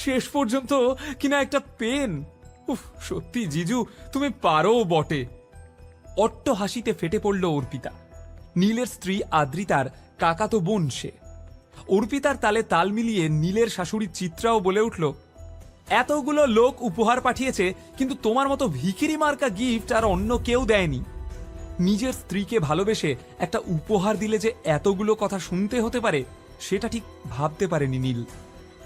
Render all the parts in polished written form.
শেষ পর্যন্ত কিনা একটা পেন। উফ, সত্যি জিজু, তুমি পারো বটে। অট্ট হাসিতে ফেটে পড়ল অর্পিতা। নীলের স্ত্রী আদ্রিতার কাকাতো বোন সে। অর্পিতার তালে তাল মিলিয়ে নীলের শাশুড়ি চিত্রাও বলে উঠল, এতগুলো লোক উপহার পাঠিয়েছে, কিন্তু তোমার মতো ভিখিরি মার্কা গিফট আর অন্য কেউ দেয়নি। নিজের স্ত্রীকে ভালোবেসে একটা উপহার দিলে যে এতগুলো কথা শুনতে হতে পারে, সেটা ঠিক ভাবতে পারেনি নীল।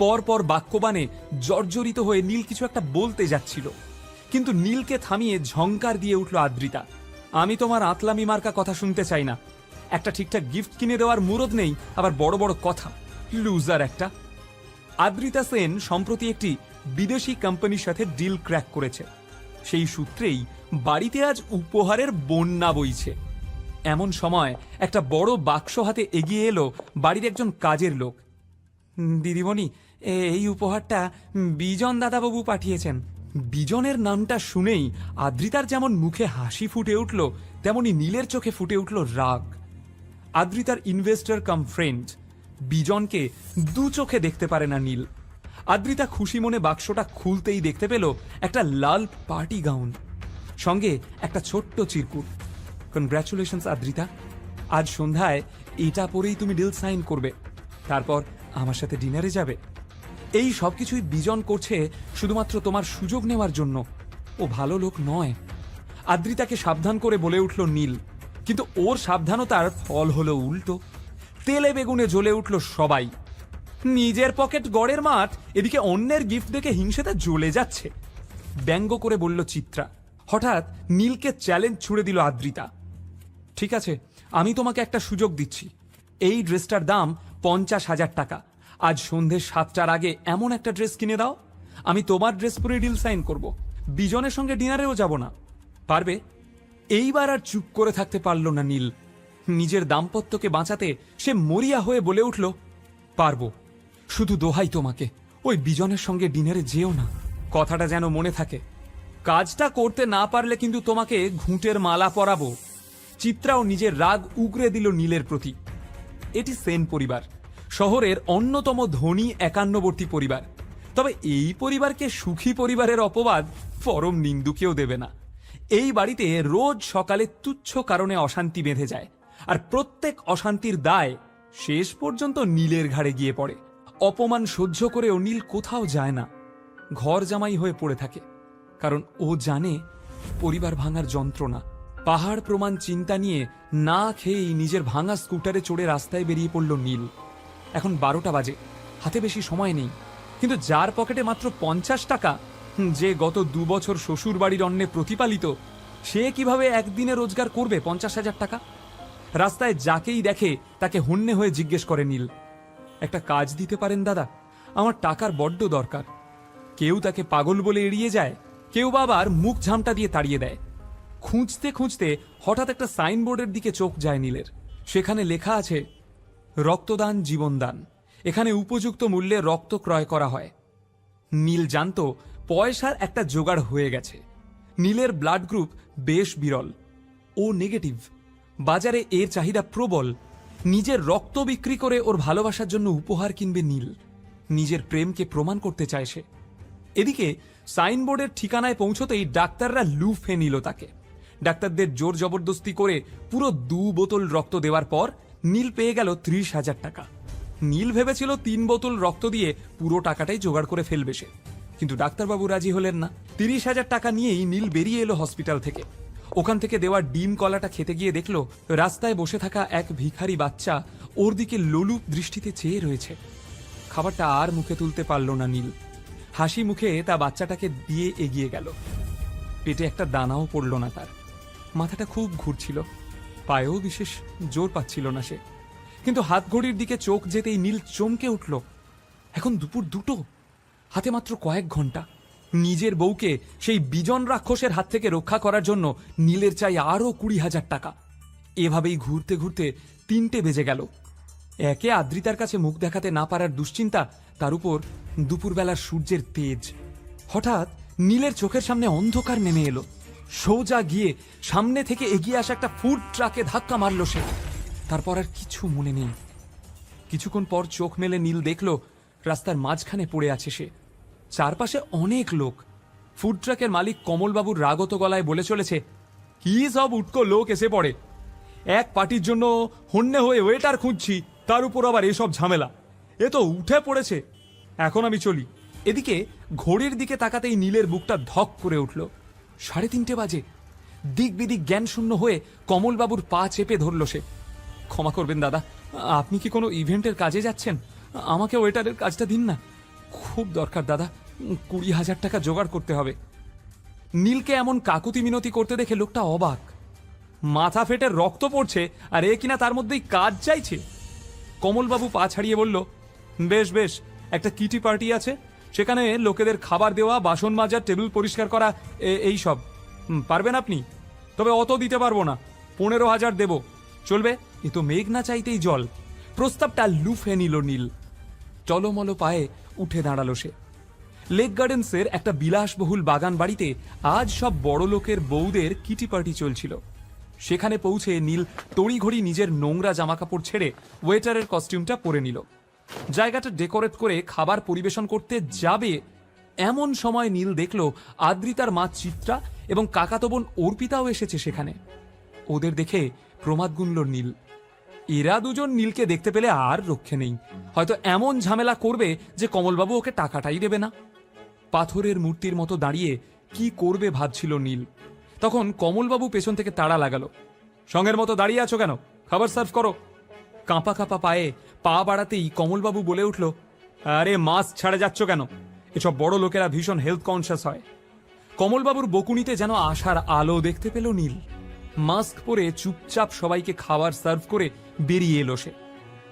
পরপর বাক্যবাণে জর্জরিত হয়ে নীল কিছু একটা বলতে যাচ্ছিল, কিন্তু নীলকে থামিয়ে ঝংকার দিয়ে উঠল আদ্রিতা, আমি তোমার আতলামি মার্কা কথা শুনতে চাই না। একটা ঠিকঠাক গিফট কিনে দেওয়ার মুরদ নেই, আবার বড় বড় কথা, লুজার একটা। আদ্রিতা সেন সম্প্রতি একটি বিদেশি কোম্পানির সাথে ডিল ক্র্যাক করেছে। সেই সূত্রেই বাড়িতে আজ উপহারের বন্যা বইছে। এমন সময় একটা বড় বাক্স হাতে এগিয়ে এলো বাড়ির একজন কাজের লোক। দিদিমণি, এই উপহারটা বিজন দাদাবাবু পাঠিয়েছেন। বিজনের নামটা শুনেই আদ্রিতার যেমন মুখে হাসি ফুটে উঠল, তেমনি নীলের চোখে ফুটে উঠল রাগ। আদ্রিতার ইনভেস্টর কাম ফ্রেন্ড বিজনকে দু চোখে দেখতে পারে না নীল। আদ্রিতা খুশি মনে বাক্সটা খুলতেই দেখতে পেল একটা লাল পার্টি গাউন, সঙ্গে একটা ছোট্ট চিরকুট। কনগ্রাচুলেশনস আদ্রিতা, আজ সন্ধ্যায় এটা পরেই তুমি ডিল সাইন করবে, তারপর আমার সাথে ডিনারে যাবে। এই সবকিছুই বিজন করছে শুধুমাত্র তোমার সুযোগ নেওয়ার জন্য। ও ভালো লোক নয়। আদ্রিতাকে সাবধান করে বলে উঠল নীল, কিন্তু ওর সাবধানতার ফল হলো উল্টো। তেলে বেগুনে জ্বলে উঠল সবাই। নিজের পকেট গড়ের মাঠ, এদিকে অন্যের গিফট দেখে হিংসেতে জ্বলে যাচ্ছে। ব্যঙ্গ করে বলল চিত্রা। হঠাৎ নীলকে চ্যালেঞ্জ ছুড়ে দিল আদ্রিতা। ঠিক আছে, আমি তোমাকে একটা সুযোগ দিচ্ছি। এই ড্রেসটার দাম 50,000 টাকা। আজ সন্ধ্যে 7টার আগে এমন একটা ড্রেস কিনে দাও, আমি তোমার ড্রেস পরে ডিল সাইন করব। বিজনের সঙ্গে ডিনারেও যাব না। পারবে? এইবার আর চুপ করে থাকতে পারল না নীল। নিজের দাম্পত্যকে বাঁচাতে সে মরিয়া হয়ে বলে উঠল, পারবো। শুধু দোহাই তোমাকে, ওই বিজনের সঙ্গে ডিনারে যেও না। কথাটা যেন মনে থাকে। কাজটা করতে না পারলে কিন্তু তোমাকে ঘুঁটের মালা পরাবো। চিত্রাও নিজের রাগ উগরে দিল নীলের প্রতি। এটি সেন পরিবার, শহরের অন্যতম ধনী একান্নবর্তী পরিবার। তবে এই পরিবারকে সুখী পরিবারের অপবাদ পরম নিন্দুকেও দেবে না। এই বাড়িতে রোজ সকালে তুচ্ছ কারণে অশান্তি বেঁধে যায়, আর প্রত্যেক অশান্তির দায় শেষ পর্যন্ত নীলের ঘাড়ে গিয়ে পড়ে। অপমান সহ্য করেও নীল কোথাও যায় না, ঘর জামাই হয়ে পড়ে থাকে। কারণ ও জানে পরিবার ভাঙার যন্ত্রণা। পাহাড় প্রমাণ চিন্তা নিয়ে না খেয়েই নিজের ভাঙা স্কুটারে চড়ে রাস্তায় বেরিয়ে পড়ল নীল। এখন 12টা বাজে, হাতে বেশি সময় নেই, কিন্তু যার পকেটে মাত্র 50 টাকা, যে গত 2 বছর শ্বশুর বাড়ির অন্নে প্রতিপালিত, সে কিভাবে একদিনে রোজগার করবে 50,000 টাকা? রাস্তায় যাকেই দেখে তাকে হন্যে হয়ে জিজ্ঞেস করে নীল, একটা কাজ দিতে পারেন দাদা? আমার টাকার বড্ড দরকার। কেউ তাকে পাগল বলে এড়িয়ে যায়, কেউ বা আবার মুখ ঝামটা দিয়ে তাড়িয়ে দেয়। খুঁজতে খুঁজতে হঠাৎ একটা সাইনবোর্ডের দিকে চোখ যায় নীলের। সেখানে লেখা আছে, রক্তদান জীবনদান। এখানে উপযুক্ত মূল্যে রক্ত ক্রয় করা হয়। নীল জানত পয়সার একটা জোগাড় হয়ে গেছে। নীলের ব্লাড গ্রুপ বেশ বিরল, ও নেগেটিভ। বাজারে এর চাহিদা প্রবল। নিজের রক্ত বিক্রি করে ওর ভালোবাসার জন্য উপহার কিনবে নীল। নিজের প্রেমকে প্রমাণ করতে চায় সে। এদিকে সাইনবোর্ডের ঠিকানায় পৌঁছতেই ডাক্তাররা লুফে নিল তাকে। ডাক্তারদের জোর জবরদস্তি করে পুরো 2 বোতল রক্ত দেওয়ার পর নীল পেয়ে গেল 30,000 টাকা। নীল ভেবেছিল 3 বোতল রক্ত দিয়ে পুরো টাকাটাই জোগাড় করে ফেলবে সে, কিন্তু ডাক্তারবাবু রাজি হলেন না। 30,000 টাকা নিয়েই নীল বেরিয়ে এলো হসপিটাল থেকে। ওখান থেকে দেওয়া ডিম কলাটা খেতে গিয়ে দেখল রাস্তায় বসে থাকা এক ভিখারি বাচ্চা ওর দিকে লোলুপ দৃষ্টিতে চেয়ে রয়েছে। খাবারটা আর মুখে তুলতে পারল না নীল। হাসি মুখে তা বাচ্চাটাকে দিয়ে এগিয়ে গেল। পেটে একটা দানাও পড়ল না তার। মাথাটা খুব ঘুরছিল, পায়েও বিশেষ জোর পাচ্ছিল না সে। কিন্তু হাত ঘড়ির দিকে চোখ যেতেই নীল চমকে উঠল। এখন দুপুর 2টো, হাতে মাত্র কয়েক ঘন্টা। নিজের বউকে সেই বিজন রাক্ষসের হাত থেকে রক্ষা করার জন্য নীলের চাই আরো 20,000 টাকা। এভাবেই ঘুরতে ঘুরতে 3টে বেজে গেল। একে আদ্রিতার কাছে মুখ দেখাতে না পারার দুশ্চিন্তা, তার উপর দুপুরবেলার সূর্যের তেজ। হঠাৎ নীলের চোখের সামনে অন্ধকার নেমে এলো। সোজা গিয়ে সামনে থেকে এগিয়ে আসা একটা ফুড ট্রাকে ধাক্কা মারল সে। তারপর আর কিছু মনে নেই। কিছুক্ষণ পর চোখ মেলে নীল দেখল রাস্তার মাঝখানে পড়ে আছে সে। চারপাশে অনেক লোক। ফুড ট্রাকের মালিক কমলবাবুর রাগত গলায় বলে চলেছে, কি সব উটকো লোক এসে পড়ে, এক পার্টির জন্য হন্যে হয়ে ওয়েটার খুঁজছি, তার উপর আবার এসব ঝামেলা, এ তো উঠে পড়েছে, এখন আমি চলি। এদিকে ঘড়ির দিকে তাকাতেই নীলের বুকটা ধক করে উঠল। 3:30 বাজে। দিক বিদিক জ্ঞান শূন্য হয়ে কমলবাবুর পা চেপে ধরল সে। ক্ষমা করবেন দাদা, আপনি কি কোনো ইভেন্টের কাজে যাচ্ছেন? আমাকে ওয়েটারের কাজটা দিন না, খুব দরকার দাদা, 20,000 টাকা জোগাড় করতে হবে। নীলকে এমন কাকুতি মিনতি করতে দেখে লোকটা অবাক। মাথা ফেটে রক্ত পড়ছে আর এ কিনা তার মধ্যেই কাজ চাইছে। কমলবাবু পা ছাড়িয়ে বলল, বেশ বেশ, একটা কিটি পার্টি আছে, সেখানে লোকেদের খাবার দেওয়া, বাসন মাজা, টেবিল পরিষ্কার করা, এই সব পারবেন আপনি? তবে অত দিতে পারবো না, 15,000 দেব, চলবে? এ তো মেঘ না চাইতেই জল। প্রস্তাবটা লুফে নিল নীল। টলমলো পায়ে উঠে দাঁড়ালো সে। লেক গার্ডেন্সের একটা বিলাসবহুল বাগান বাড়িতে আজ সব বড় লোকের বউদের কিটি পার্টি চলছিল। সেখানে পৌঁছে নীল তড়িঘড়ি নিজের নোংরা জামাকাপড় ছেড়ে ওয়েটারের কস্টিউমটা পরে নিল। জায়গাটা ডেকোরেট করে খাবার পরিবেশন করতে যাবে এমন সময় নীল দেখল আদ্রিতার মা চিত্রা এবং কাকাতো বোন অর্পিতাও এসেছে সেখানে। ওদের দেখে প্রমাদ গুনল নীল। এরা দুজন নীলকে দেখতে পেলে আর রক্ষে নেই, হয়তো এমন ঝামেলা করবে যে কমলবাবু ওকে টাকাটাই দেবে না। পাথরের মূর্তির মতো দাঁড়িয়ে কি করবে ভাবছিল নীল। তখন কমলবাবু পেছন থেকে তাড়া লাগালো, সঙ্গের মতো দাঁড়িয়ে আছো কেন, খাবার সার্ভ করো। কাঁপা কাঁপা পায়ে পা বাড়াতেই কমলবাবু বলে উঠল, আরে মাস্ক ছাড়ে যাচ্ছ কেন, এসব বড় লোকেরা ভীষণ হেলথ কনসিয়াস হয়। কমলবাবুর বকুনিতে যেন আশার আলো দেখতে পেল নীল। মাস্ক পরে চুপচাপ সবাইকে খাবার সার্ভ করে বেরিয়ে এলো সে।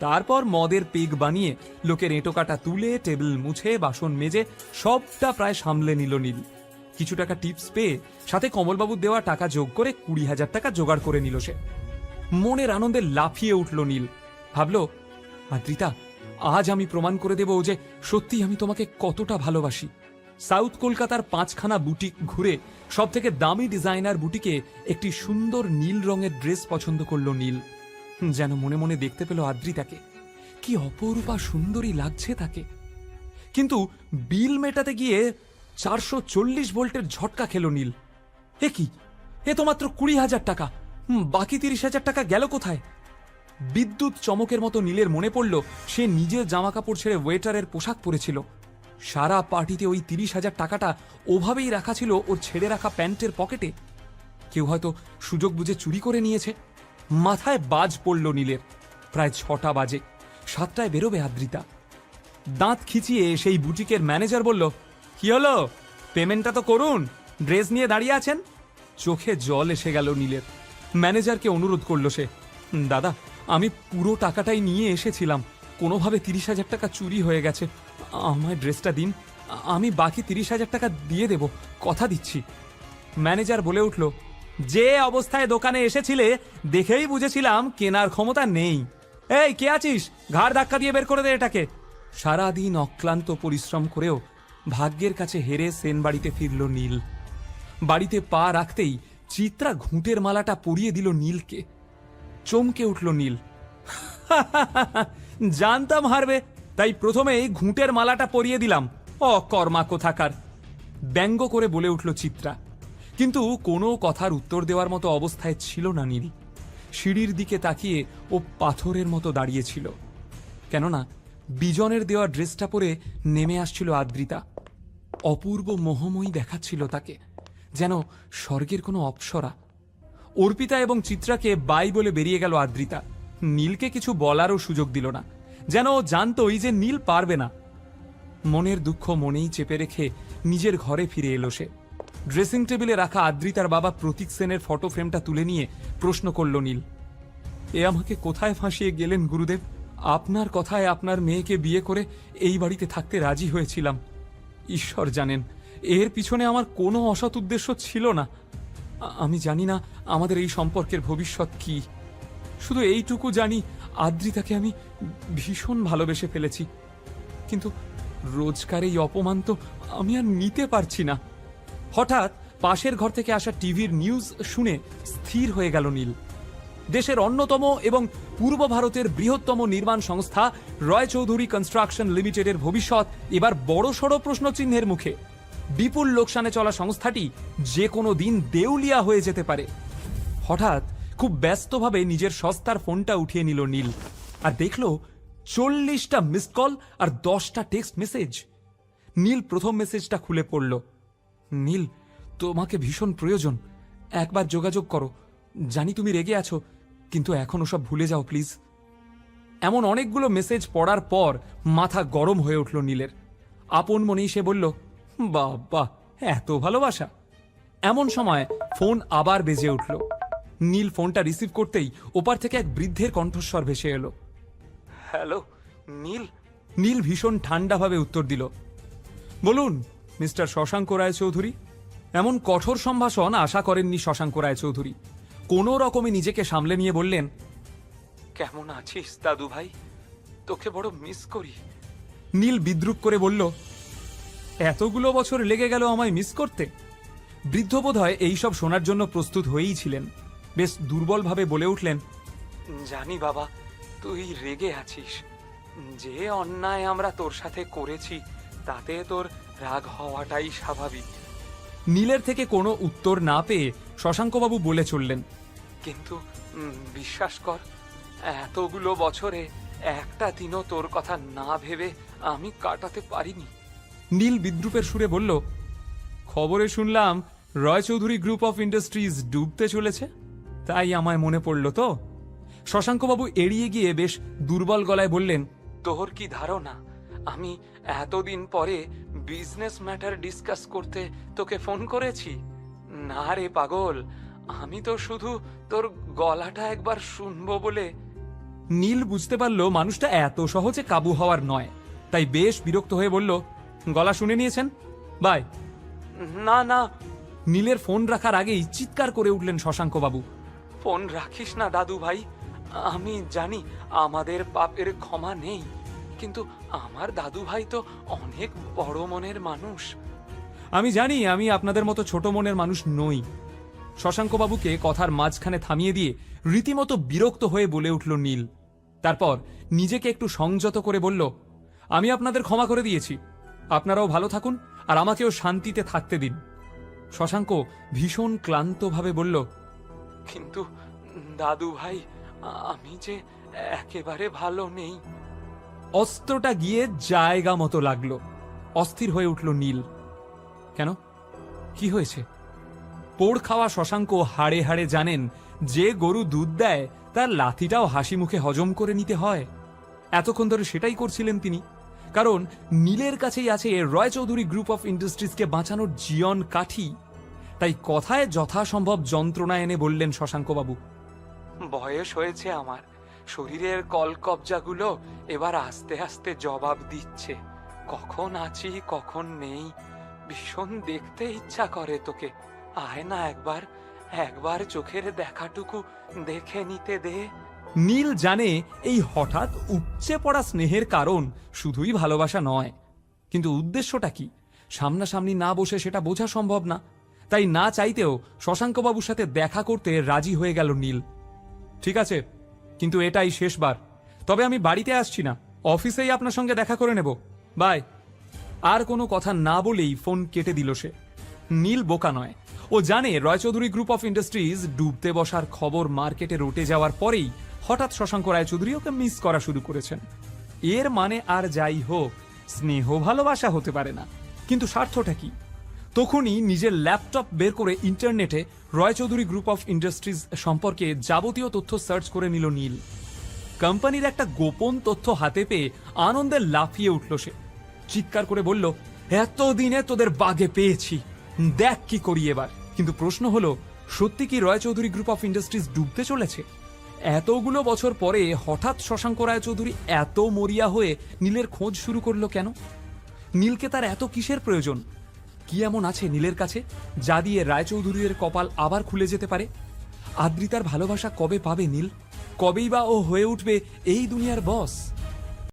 তারপর মদের পেগ বানিয়ে লোকের এঁটো কাটা তুলে, টেবিল মুছে, বাসন মেজে সবটা প্রায় সামলে নিল নীল। কিছু টাকা টিপস পেয়ে সাথে কমলবাবুর দেওয়া টাকা যোগ করে 20,000 টাকা জোগাড় করে নিল সে। মনের আনন্দে লাফিয়ে উঠল নীল। ভাবল, আদ্রিতা, আজ আমি প্রমাণ করে দেব যে সত্যি আমি তোমাকে কতটা ভালোবাসি। সাউথ কলকাতার 5খানা বুটিক ঘুরে সব থেকে দামি ডিজাইনার বুটিকে একটি সুন্দর নীল রঙের ড্রেস পছন্দ করল নীল। যেন মনে মনে দেখতে পেল আদ্রিতাকে, কি অপরূপা সুন্দরী লাগছে তাকে। কিন্তু বিল মেটাতে গিয়ে 440 ভোল্টের ঝটকা খেল নীল। এ কি, এ তো মাত্র 20,000 টাকা, বাকি 30,000 টাকা গেল কোথায়? বিদ্যুৎ চমকের মতো নীলের মনে পড়ল সে নিজের জামাকাপড় ছেড়ে ওয়েটারের পোশাক পরেছিল। সারা পার্টিতে ওই 30,000 টাকাটা ওভাবেই রাখা ছিল ওর ছেড়ে রাখা প্যান্টের পকেটে। কেউ হয়তো সুযোগ বুঝে চুরি করে নিয়েছে। মাথায় বাজ পড়ল নীলের। প্রায় 6টা বাজে, 7টায় বেরোবে আদ্রিতা। দাঁত খিচিয়ে সেই বুটিকের ম্যানেজার বলল, কি হলো, পেমেন্টটা তো করুন, ড্রেস নিয়ে দাঁড়িয়ে আছেন। চোখে জল এসে গেল নীলের। ম্যানেজারকে অনুরোধ করল সে, দাদা, আমি পুরো টাকাটাই নিয়ে এসেছিলাম, কোনোভাবে 30,000 টাকা চুরি হয়ে গেছে, আমায় ড্রেসটা দিন, আমি বাকি 30,000 টাকা দিয়ে দেব, কথা দিচ্ছি। ম্যানেজার বলে উঠল, যে অবস্থায় দোকানে এসেছিলে দেখেই বুঝেছিলাম কেনার ক্ষমতা নেই। এই কে আছিস, ঘাড় ধাক্কা দিয়ে বের করে দে এটাকে। সারাদিন অক্লান্ত পরিশ্রম করেও ভাগ্যের কাছে হেরে সেন বাড়িতে ফিরল নীল। বাড়িতে পা রাখতেই চিত্রা ঘুঁটের মালাটা পরিয়ে দিল নীলকে। চমকে উঠল নীল। জানতাম হারবে, তাই প্রথমেই ঘুঁটের মালাটা পরিয়ে দিলাম, অকর্মা কোথাকার। ব্যঙ্গ করে বলে উঠল চিত্রা। কিন্তু কোনো কথার উত্তর দেওয়ার মতো অবস্থায় ছিল না নীল। সিঁড়ির দিকে তাকিয়ে ও পাথরের মতো দাঁড়িয়েছিল। কেননা বিজনের দেওয়া ড্রেসটা পরে নেমে আসছিল আদ্রিতা। অপূর্ব মোহময়ী দেখাচ্ছিল তাকে, যেন স্বর্গের কোনো অপ্সরা। অর্পিতা এবং চিত্রাকে বাই বলে বেরিয়ে গেল আদ্রিতা। নীলকে কিছু বলারও সুযোগ দিল না, যেন ও জানতই যে নীল পারবে না। মনের দুঃখ মনেই চেপে রেখে নিজের ঘরে ফিরে এলো সে। ড্রেসিং টেবিলে রাখা আদ্রিতার বাবা প্রতীক সেনের ফটো ফ্রেমটা তুলে নিয়ে প্রশ্ন করল নীল, এ আমাকে কোথায় ফাঁসিয়ে গেলেন গুরুদেব? আপনার কথায় আপনার মেয়েকে বিয়ে করে এই বাড়িতে থাকতে রাজি হয়েছিলাম। ঈশ্বর জানেন, এর পিছনে আমার কোনো অসৎ উদ্দেশ্য ছিল না। আমি জানি না আমাদের এই সম্পর্কের ভবিষ্যৎ কি, শুধু এইটুকু জানি আদ্রিতাকে আমি ভীষণ ভালোবেসে ফেলেছি। কিন্তু রোজকার এই অপমান তো আমি আর নিতে পারছি না। হঠাৎ পাশের ঘর থেকে আসা টিভির নিউজ শুনে স্থির হয়ে গেল নীল। দেশের অন্যতম এবং পূর্ব ভারতের বৃহত্তম নির্মাণ সংস্থা রয় চৌধুরী কনস্ট্রাকশন লিমিটেডের ভবিষ্যৎ এবার বড়সড় প্রশ্নচিহ্নের মুখে। বিপুল লোকসানে চলা সংস্থাটি যে কোনো দিন দেউলিয়া হয়ে যেতে পারে। হঠাৎ খুব ব্যস্তভাবে নিজের সস্তার ফোনটা উঠিয়ে নিল নীল, আর দেখল 40টা মিসড কল আর 10টা টেক্সট মেসেজ। নীল প্রথম মেসেজটা খুলে পড়ল। নীল, তোমাকে ভীষণ প্রয়োজন, একবার যোগাযোগ করো। জানি তুমি রেগে আছো, কিন্তু এখন ওসব ভুলে যাও প্লিজ। এমন অনেকগুলো মেসেজ পড়ার পর মাথা গরম হয়ে উঠল নীলের। আপন মনেই সে বলল, বাবা, এত ভালোবাসা। এমন সময় ফোন আবার বেজে উঠল। নীল ফোনটা রিসিভ করতেই ওপার থেকে এক বৃদ্ধের কণ্ঠস্বর ভেসে এলো। হ্যালো নীল। নীল ভীষণ ঠান্ডাভাবে উত্তর দিল, বলুন মিস্টার শশাঙ্ক রায়চৌধুরী। এমন কঠোর সম্ভাষণ আশা করেননি শশাঙ্ক রায়চৌধুরী। কোনো রকমে নিজেকে সামলে নিয়ে বললেন, কেমন আছিস দাদু ভাই? তোকে বড় মিস করি। নীল বিদ্রুপ করে বলল, এতগুলো বছর লেগে গেল আমায় মিস করতে? বৃদ্ধ বোধহয় এইসব শোনার জন্য প্রস্তুত হয়েই ছিলেন। বেশ দুর্বলভাবে বলে উঠলেন, জানি বাবা, তুই রেগে আছিস। যে অন্যায় আমরা তোর সাথে করেছি তাতে তোর রাগ হওয়াটাই স্বাভাবিক। নীলের থেকে কোনো উত্তর না পেয়ে শশাঙ্কবাবু বলে চললেন, কিন্তু বিশ্বাস কর, এতগুলো বছরে একটা দিনও তোর কথা না ভেবে আমি কাটাতে পারিনি। নীল বিদ্রুপের সুরে বলল, খবরে শুনলাম রয় চৌধুরী গ্রুপ অফ ইন্ডাস্ট্রিজ ডুবতে চলেছে, তাই আমায় মনে পড়ল তো। শশাঙ্কবাবু এড়িয়ে গিয়ে বেশ দুর্বল গলায় বললেন, তোর কি ধারণা আমি এতদিন পরে বিজনেস ম্যাটার ডিসকাস করতে তোকে ফোন করেছি? না রে পাগল, আমি তো শুধু তোর গলাটা একবার শুনবো বলে। নীল বুঝতে পারল মানুষটা এত সহজে কাবু হওয়ার নয়, তাই বেশ বিরক্ত হয়ে বলল, গলা শুনে নিয়েছেন, বাই। না না। নীলের ফোন রাখার আগেই চিৎকার করে উঠলেন শশাঙ্কবাবু, ফোন রাখিস না দাদু ভাই। আমি জানি আমাদের পাপের ক্ষমা নেই, কিন্তু আমার দাদু ভাই তো অনেক বড় মনের মানুষ। আমি জানি আমি আপনাদের মতো ছোট মনের মানুষ নই। শশাঙ্কবাবুকে কথার মাঝখানে থামিয়ে দিয়ে রীতিমতো বিরক্ত হয়ে বলে উঠল নীল। তারপর নিজেকে একটু সংযত করে বলল, আমি আপনাদের ক্ষমা করে দিয়েছি, আপনারাও ভালো থাকুন আর আমাকেও শান্তিতে থাকতে দিন। শশাঙ্ক ভীষণ ক্লান্তভাবে বলল, কিন্তু দাদু ভাই, আমি যে একেবারে ভালো নেই। অস্ত্রটা গিয়ে জায়গা মতো লাগলো। অস্থির হয়ে উঠল নীল। কেন, কি হয়েছে? পোড় খাওয়া শশাঙ্ক হাড়ে হাড়ে জানেন, যে গরু দুধ দেয় তার লাথিটাও হাসি মুখে হজম করে নিতে হয়। এতক্ষণ ধরে সেটাই করছিলেন তিনি, কারণ নীলের কাছেই আছে রয় চৌধুরী গ্রুপ অফ ইন্ডাস্ট্রিজকে বাঁচানোর জীবন কাঠি। তাই কথায় যথাসম্ভব যন্ত্রণা এনে বললেন শশাঙ্কবাবু, বয়স হয়েছে আমার, শরীরের কলকবজাগুলো এবার আস্তে আস্তে জবাব দিচ্ছে। কখন আছি কখন নেই ভীষণ দেখতে ইচ্ছা করে তোকে। আয় না একবার, একবার চোখের দেখাটুকু দেখে নিতে দে। নীল জানে এই হঠাৎ উপচে পড়া স্নেহের কারণ শুধুই ভালোবাসা নয়, কিন্তু উদ্দেশ্যটা কি সামনাসামনি না বসে সেটা বোঝা সম্ভব না। তাই না চাইতেও শশাঙ্কবাবুর সাথে দেখা করতে রাজি হয়ে গেল নীল। ঠিক আছে, কিন্তু এটাই শেষবার। তবে আমি বাড়িতে আসছি না, অফিসেই আপনার সঙ্গে দেখা করে নেব, বাই। আর কোনো কথা না বলেই ফোন কেটে দিল সে। নীল বোকা নয়, ও জানে রয় চৌধুরী গ্রুপ অফ ইন্ডাস্ট্রিজ ডুবতে বসার খবর মার্কেটে রটে যাওয়ার পরেই হঠাৎ শশাঙ্ক রায়চৌধুরী ওকে মিস করা শুরু করেছেন। এর মানে আর যাই হোক, স্নেহ ভালোবাসা হতে পারে না, কিন্তু স্বার্থটা কি? তখনই নিজের ল্যাপটপ বের করে ইন্টারনেটে রয় চৌধুরী গ্রুপ অফ ইন্ডাস্ট্রিজ সম্পর্কে যাবতীয় তথ্য সার্চ করে নিল নীল। কোম্পানির একটা গোপন তথ্য হাতে পেয়ে আনন্দে লাফিয়ে উঠল সে। চিৎকার করে বলল, এতদিনে তোদের বাগে পেয়েছি, দেখ কি করি এবার। কিন্তু প্রশ্ন হলো, সত্যি কি রয় চৌধুরী গ্রুপ অফ ইন্ডাস্ট্রিজ ডুবতে চলেছে? এতগুলো বছর পরে হঠাৎ শশাঙ্ক রায়চৌধুরী এত মরিয়া হয়ে নীলের খোঁজ শুরু করলো কেন? নীলকে তার এত কিসের প্রয়োজন? কি এমন আছে নীলের কাছে যা দিয়ে রায়চৌধুরীর কপাল আবার খুলে যেতে পারে? আদ্রিতার ভালোবাসা কবে পাবে নীল? কবেই বা ও হয়ে উঠবে এই দুনিয়ার বস?